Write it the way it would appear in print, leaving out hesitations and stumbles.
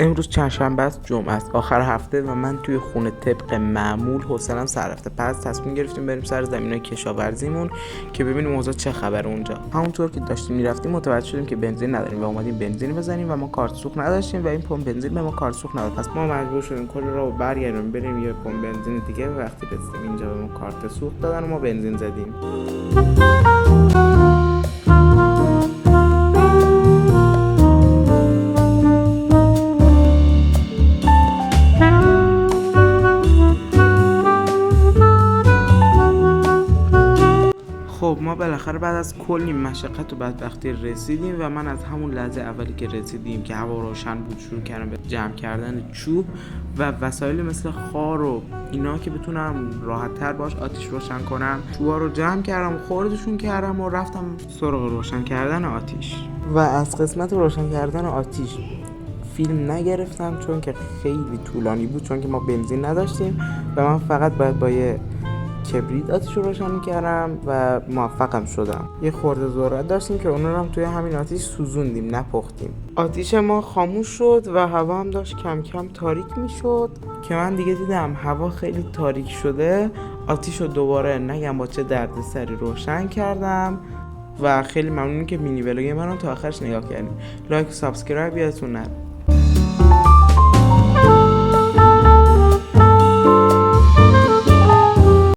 امروز چهارشنبه است، جمعه است، آخر هفته و من توی خونه طبق معمول حوصله‌ام سر رفته. پس تصمیم گرفتیم بریم سر زمینای کشاورزیمون که ببینیم اوضاع چه خبر اونجا. همونطور که داشتیم میرفتیم متوجه شدیم که بنزین نداریم و اومدیم بنزین بزنیم و ما کارت سوخت نداشتیم و این پمپ بنزین به ما کارت سوخت نداد. پس ما مجبور شدیم کل راهو برگردیم بریم یه پمپ بنزین دیگه و وقتی رسیدیم اینجا به ما کارت سوخت دادن و ما بنزین زدیم. خب ما بالاخره بعد از کلی مشقت و بدبختی رسیدیم و من از همون لحظه اولی که رسیدیم که هوا روشن بود شروع کردم به جمع کردن چوب و وسایل مثل خار و اینا که بتونم راحت تر باش آتیش روشن کنم. چوبا رو جمع کردم، خوردشون کردم و رفتم سراغ روشن کردن آتیش. و از قسمت روشن کردن آتیش فیلم نگرفتم چون که خیلی طولانی بود، چون که ما بنزین نداشتیم و من فقط باید با یه کبریت آتیش رو روشن می‌کردم و موفقم شدم. یه خورده ذرت داشتیم که اون رو هم توی همین آتیش سوزوندیم، نپختیم. آتیش ما خاموش شد و هوا هم داشت کم کم تاریک میشد که من دیگه دیدم هوا خیلی تاریک شده. آتیش رو دوباره نگم با چه دردسری روشن کردم و خیلی ممنونم که مینی ولاگ منو تا آخرش نگاه کردین. لایک و سابسکرایب یادتون نره.